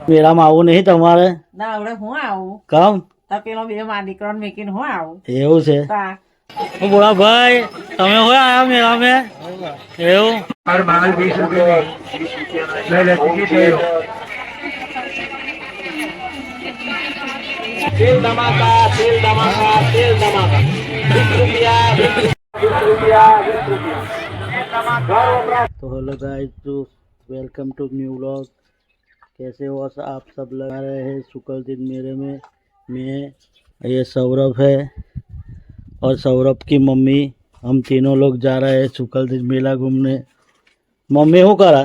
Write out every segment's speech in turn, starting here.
મેળામાં આવું નહીં તમારે? ના હવે હું આવું કામ તો પેલો બે માં દીકરો મેકીને હું આવું એવું છે? બોલા ભાઈ, તમે હોય આયા મેળામાં? એવું तेल धमाका, तेल धमाका, तेल धमाका। 20 रुपया, 20 रुपया। तो hello guys, welcome to new vlog. कैसे हो आप सब? लगा रहे हैं शुक्र दिन मेरे में। मैं ये सौरभ है और सौरभ की मम्मी, हम तीनों लोग जा रहे हैं शुक्र दिन मेला घूमने। मम्मी શું કરા?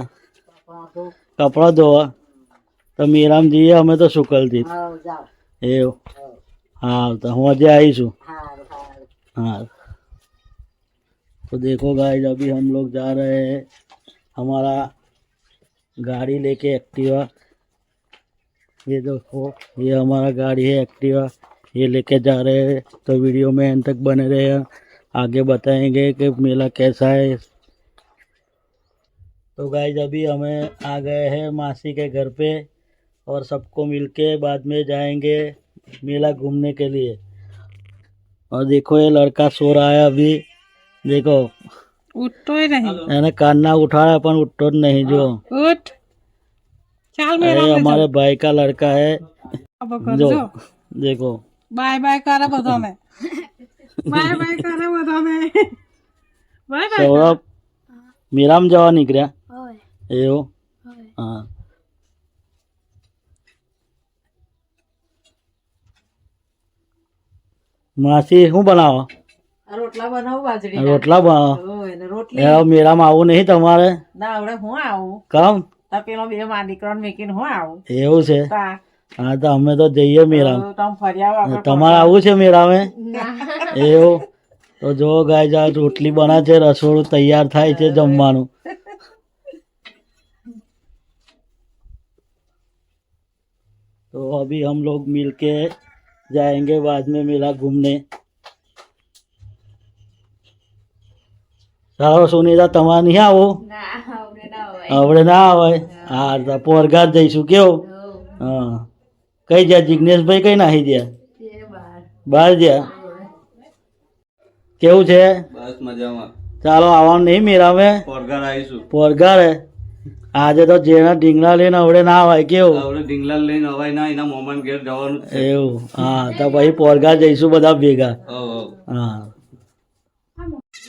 કપડા ધોવા. તો મેળામાં જઈએ અમે તો શુક્ર दिन। એવું? हाँ तो હું આજે આવીશું। हाँ तो देखो गाइस, अभी हम लोग जा रहे हैं हमारा गाड़ी लेके एक्टिवा। ये देखो, ये हमारा गाड़ी है एक्टिवा, ये लेके जा रहे हैं। तो वीडियो में अंत तक बने रहे, आगे बताएंगे कि मेला कैसा है। तो गाइस अभी हमें आ गए हैं मासी के घर पे और सबको मिलके बाद में जाएंगे मेला घूमने के लिए। और देखो ये लड़का सो रहा है अभी। देखो ઉઠતો નહીં એને कान्ना उठाया पर उठो नहीं। जो ઉઠ ચાલ ये हमारे भाई का लड़का है। जो देखो બાય બાય કરે બધાને બાય બાય કરે બધાને બાય બાય સૌરભ મેળામાં જવા નીકળ્યા? એવું? હા માસી શું બનાવો? રોટલા બનાવું બાજરી રોટલા બનાવો? રોટલી મેળામાં આવું નહીં તમારે? ના હવે હું આવું કામ તો પેલો બે માં દીકરો મેકીને હું આવું એવું છે? હા તો અમે તો જઈએ મેળામાં। તમે ફર્યા આવો તમારે આવું છે મેળામાં? એવું? તો જો ગાય આ રોટલી બના છે, રસોડું તૈયાર થાય છે જમવાનું। तो अभी हम लोग मिलके जाएंगे बाद में मेला घूमने। સારો સુનીતા તમારે નહીં આવો? આપણે ના આવે? હા તો પોરગાર જઈશું। કેવું? હા કઈ જ્યાં જિગ્નેશભાઈ કઈ નાહી ગયા? બહાર ગયા? કેવું છે? બસ મજામાં। ચાલો આવવાનું નહીં મેળામાં? પોરગાર આવીશું। પોરગાર આજે તો જેના ઢીંગલા લઈને આવડે ના આવે। કેવું? આપણે ઢીંગલા લઈને અવાય ના, એના મોમાન ઘેર જવાનું છે। એવું? હા તો પછી પોરગાર જઈશું બધા ભેગા। હા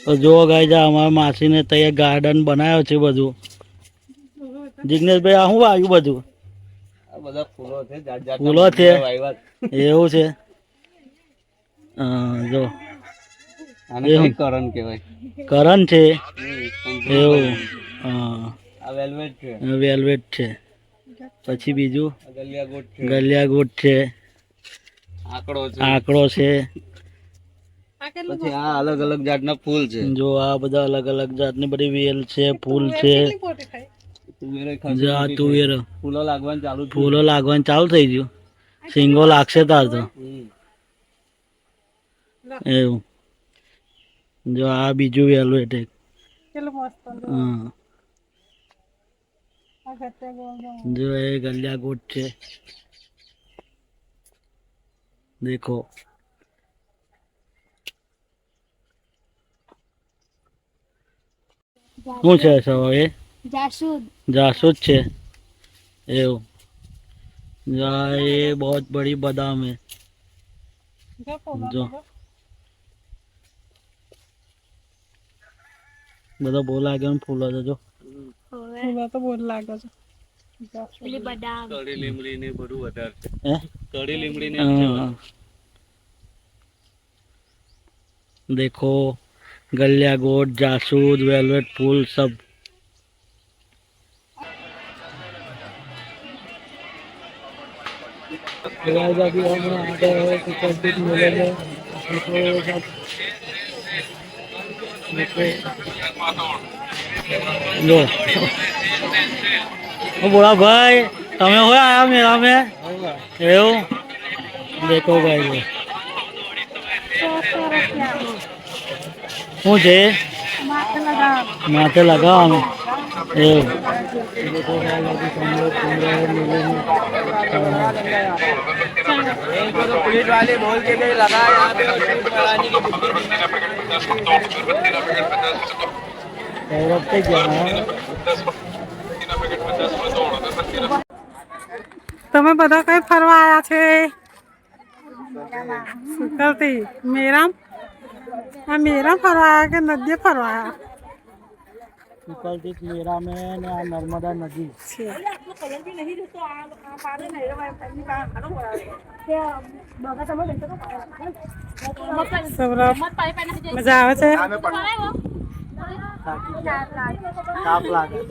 તો જો ગાય જા અમારા માસીને ત્યાં ગાર્ડન બનાવ્યો છે બધું। જિગ્નેશભાઈ આ શું આવ્યું બધું? આ બધા ફૂલો છે, જાત જાત ફૂલો છે? એવું છે? હા જો આને કઈ કરણ કહેવાય? કરણ છે? એવું? હા આ વેલ્વેટ છે, વેલ્વેટ છે। પછી બીજું ગલિયાગોટ છે, ગલિયાગોટ છે, આંકડો છે, આંકડો છે। પછી આ અલગ અલગ જાતના ફૂલ છે। જો આ બધા અલગ અલગ જાતની બધી વેલ છે, ફૂલ છે। જો આ તુવેર ફૂલો લાગવાનું ચાલુ છે। ફૂલો લાગવાનું ચાલુ થઈ ગયું, સિંગો લાગશે તાર તો। એવું? જો આ બીજું વેલ્વેટ એક। હા જો એ ગલિયાગોટ છે। देखो શું છે સવા? એ जासूद છે? એવું? ये बहुत बड़ी बादाम है। जो બધા બહુ લાગે ને ફૂલો છે। જો ફૂલો તો બહુ લાગે છે। કડી લીમડી ને બધું વધારે છે। હે કડી લીમડી ને हाँ। देखो गलियागोट, जासूद, वेलवेट फूल सब। अभी हम आ गए हैं सुकलदीप मेले में। जो बोला भाई તમે હોય આયા મેળામાં? એવું? देखो भाई શું છે? માથે લગાવવાનું। देखो गाइस अभी हम लोग घूम रहे हैं मेले में। पुलिस वाले बोल के गए लगा यहाँ पे शूट कराने की बुद्धि सौरभ से क्या है તમે બધા કઈ ફરવા આયા છે? સુકલતી મેરામ આ મેરા ફરવા આયા કે નદી ફરવા આયા सुकलतीर्थ मेला में ना नर्मदा नदी છે? સૌરભ મજા આવે છે? ताप लागे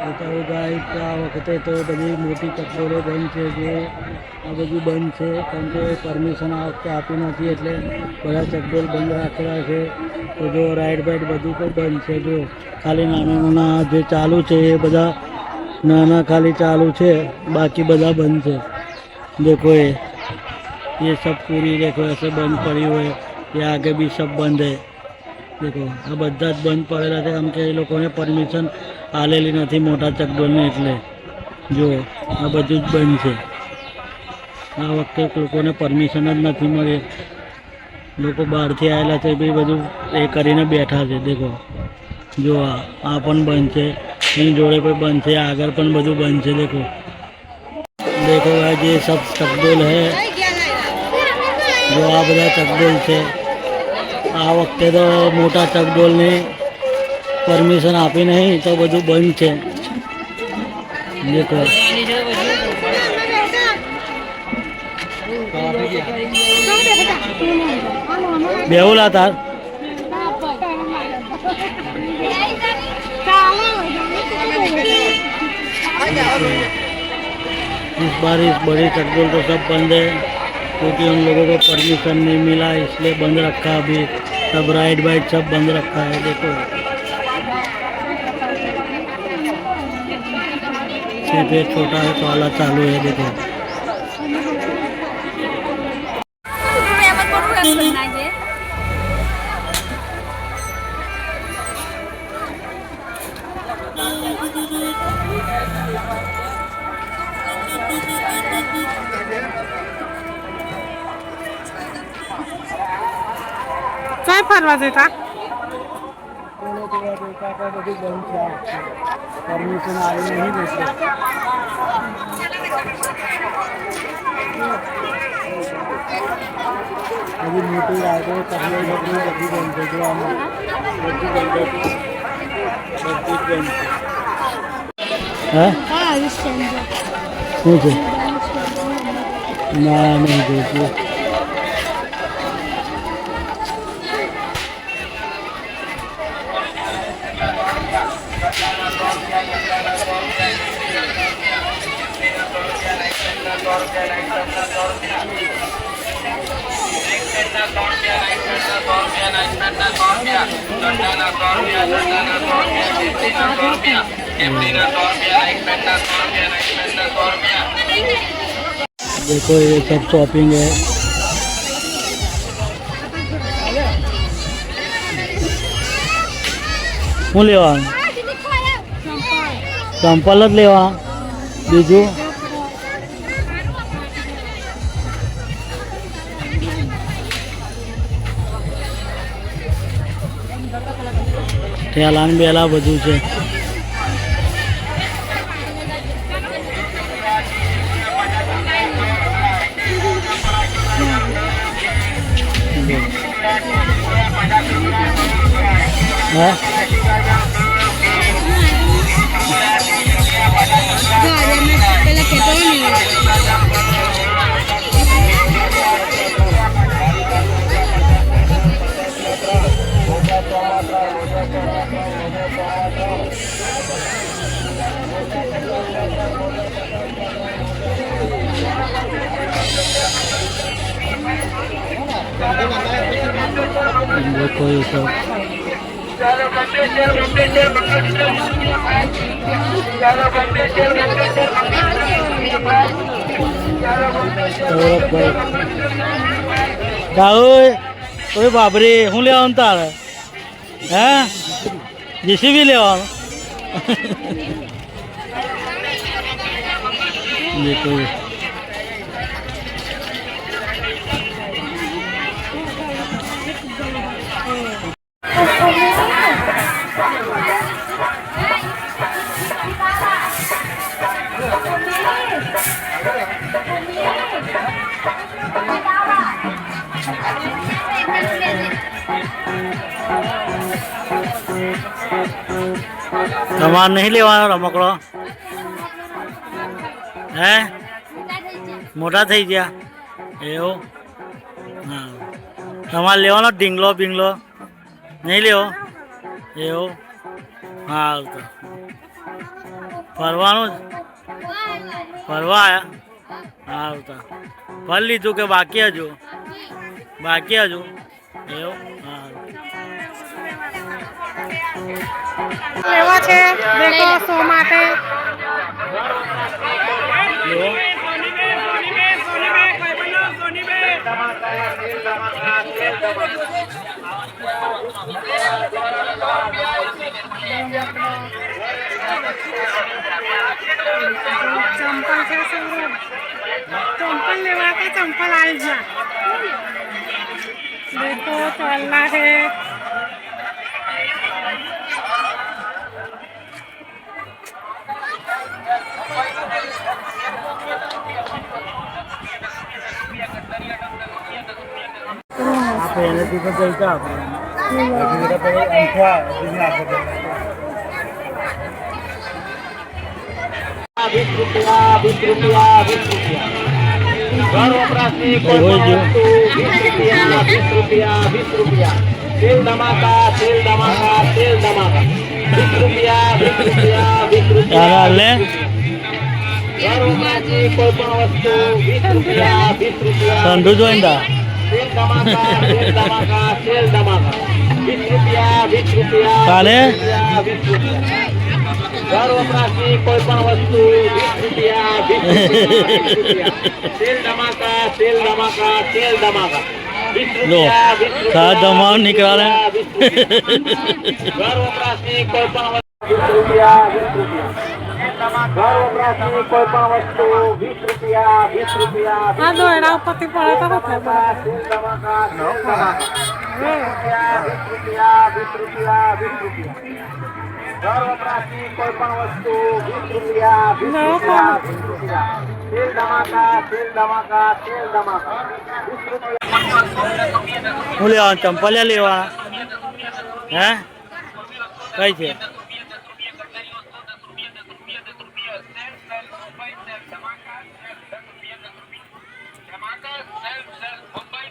बताओ गाइस આ વખતે તો બધી મોટી ચકડોળો બંધ છે જે આ બધું બંધ છે કારણ કે પરમિશન આ વખતે આપી નથી એટલે બધા ચકડોળ બંધ રાખેલા છે તો જો રાઈડ બાઈડ બધું પણ બંધ છે જો ખાલી નાના નાના જે ચાલુ છે એ બધા નાના ખાલી ચાલુ છે बाकी બધા બંધ છે देखो ये सब पूरी देखो ऐसे बंद पड़ी हुई है ये आगे भी सब बंद है देखो આ બધા જ બંધ પડેલા છે કેમ કે એ લોકોને પરમિશન આલેલી નથી મોટા ચકડોળને એટલે જો આ બધું જ બંધ છે આ વખતે લોકોને પરમિશન જ નથી મળી લોકો બહારથી આવેલા છે બી બધું એ કરીને બેઠા છે દેખો જો આ પણ બંધ છે એની જોડે પણ બંધ છે આગળ પણ બધું બંધ છે देखो देखो आज ये सब चकडोल है जो आ બધા ચકડોલ છે આ વખતે તો મોટા ચકડોળને પરમિશન આપી નહીં તો બધું બંધ છે देखो બેहुला था इस बार इस बड़ी चकडोल तो सब बंद है क्योंकि उन लोगों को परमिशन नहीं मिला इसलिए बंद रखा अभी सब राइड वाइड सब बंद रखा है देखो सिर्फ एक छोटा है वाला चालू है देखो કઈ ફરવા જતા? परमिशन आई नहीं देते अभी मोटी राइडों करने लगी बंद है जो हम શું છે ના નહીં જોઈશું देखो ये सब शॉपिंग है શું લેવા ચંપલ જ લેવા બીજું ઠેલાન બેલા બધું છે હા देखो ये सब ઓય બાબરે હું લેવાનું તારે હે જીસીબી લેવાનું દેખો તમારે નહીં લેવાનો રમકડો હે મોટા થઈ ગયા એવું હા તમારે લેવાનો ઢીંગલો બિંગલો નહીં લેવો એવું હા તો ફરવાનું જ ફરવા આવ્યા હા તો ફર લીધું કે બાકી હજુ એવું હા લેવા છે દેખો શો માટે લેવો ચંપલ છે સૌરભ ચંપલ લેવા કે ચંપલ આવી જા દેખો चलना है પહેલેથી પણ ચલતા ₹20 ₹20 ઘર વપરાશની કોઈ પણ વસ્તુ ₹20 તેલ ધમાકા ₹20 ₹20 લે ઘર વપરાશની કોઈ પણ વસ્તુ ₹20 ઠંડુ જોઈતા તેલ ધમાકા ₹20 કાલે ઘર વપરાશની કોઈ પણ વસ્તુ ₹20 તેલ ધમાકા લો સાત ધમાવ નીકળે ઘર વપરાશની કોઈ પણ વસ્તુ ₹20 ઘર વપરાશની કોઈ પણ વસ્તુ ₹20 આ દોયડા ઉપરથી પડે તો શું થાય તેલ ધમાકા ₹20 ઘર વપરાશની કોઈ પણ વસ્તુ ₹20 તેલ ધમાકા હું લેવાનું ચંપલ લેવા હે કઈ છે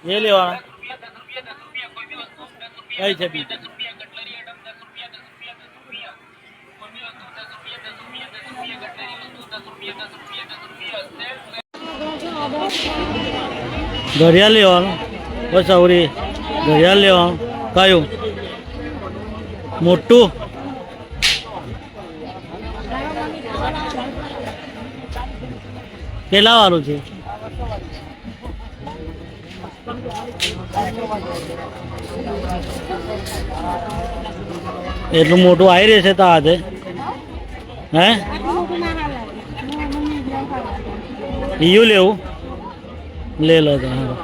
એ લેવાના કઈ છે બીજું ઘડિયાળ લેવાનું બસ આવરી ઘડિયાળ લેવાનું કયું મોટું કેટલા વાળું છે એટલું મોટું આવી રહેશે તો આજે હે ઈયું લેવું લે લો તો હા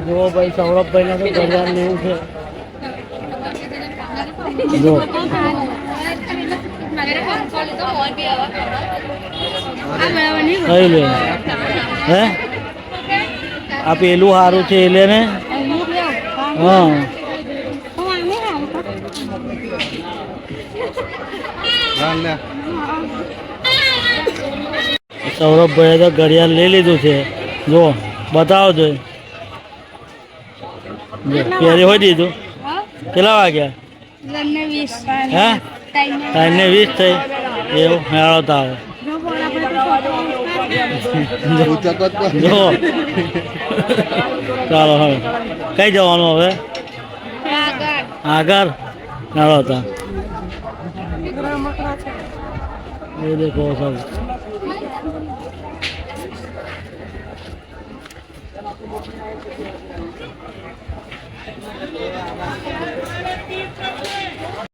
જો ભાઈ સૌરભભાઈને તો ઘડિયાળ લેવું છે જો કઈ લે હે આ પેલું સારું છે એ લે ને હા સૌરભભાઈએ તો ઘડિયાળ લઈ લીધું છે જો બતાવો જો પહેરી હોય દીધું કેટલા વાગ્યા હે 3:20 થઈ એવું હેળો તો આવે જો ચાલો હવે કઈ જવાનું હવે આગળ હેળો હતા એ દેખો સબ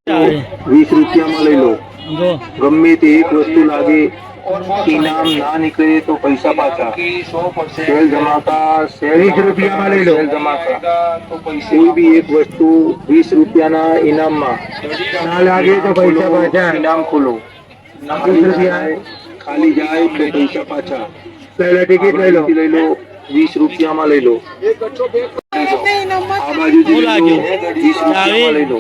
આવે 20 રૂપિયામાં લઈ લો જો ગમે તે એક વસ્તુ લાગે ઇનામ ના નીકળે તો પૈસા પાછા સેલ ધમાકા 20 રૂપિયામાં લઈ લો સેલ ધમાકા કોઈ બી એક વસ્તુ 20 રૂપિયાના ઇનામમાં ના લાગે તો પૈસા પાછા ઇનામ ખોલો 20 રૂપિયા ખાલી જાય તો પૈસા પાછા પહેલા ટિકિટ લઈ લો 20 રૂપિયામાં લઈ લો આ બાજુથી શું લાગ્યું? 20 રૂપિયામાં લઈ લો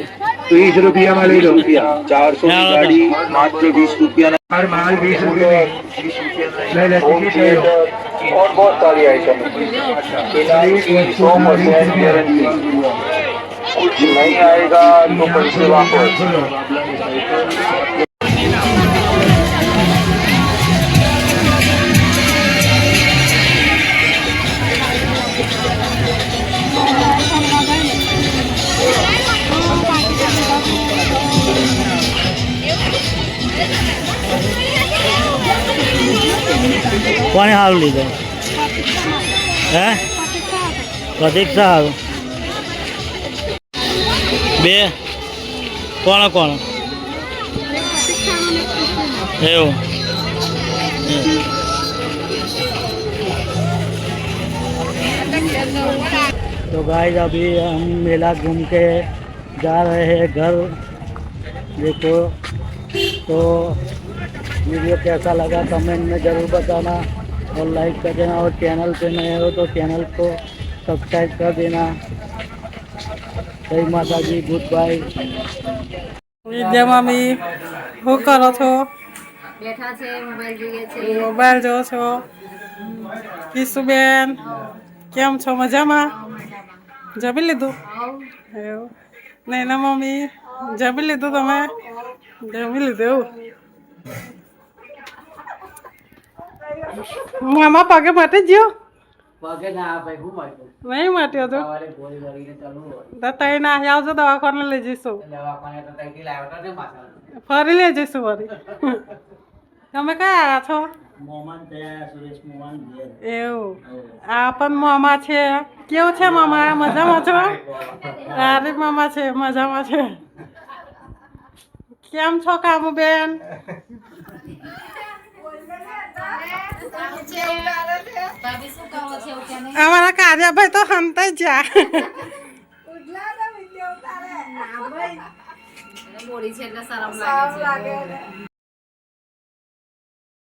20 રૂપિયામાં લઈ લો 400 ની ગાડી માત્ર 20 રૂપિયાના हर माल 20 रुपये ले ले टिकट ले लो और बहुत सारी आइटम इनाम की 100% गारंटी कुछ नहीं आएगा तो पैसे वापस કોને સારું લીધો હે પ્રતીક્ષા સારું બે કોણ કોણ એવું तो गाइस अभी हम मेला घूम के जा रहे हैं घर देखो तो वीडियो कैसा लगा कमेंट में ज़रूर बताना और लाइक कर देना और चैनल पे नए हो तो चैनल को सब्सक्राइब कर देना जय माता जी गुड बाय વિદ્યા મમ્મી શું કરો છો બેઠા છે મોબાઈલ જોઈએ છે મોબાઈલ જો છો કિશુબેન કેમ છો મજામાં જમી લીધું એવું નહીં ના મમ્મી જમી લીધું તમે જમી લીધું એવું મામા પગે માટે ગયો નહીં માટ્યો તો તઈ ના આવજો દવાખાને લઈ જઈશું ફરી લઈ જઈશું ફરી તમે કયા આવ્યા છો મોમાન થયા સુરેશ મોમાન એવું આ પણ મામા છે કેવું છે મામા મજામાં છો અરે મામા છે મજામાં છે કેમ છો કામુ બેન ભાભી શું કહો છો એવું કે નહીં અમારા કાર્યાભાઈ તો હંતાઈ જા મોડી છે એટલે શરમ લાગે છે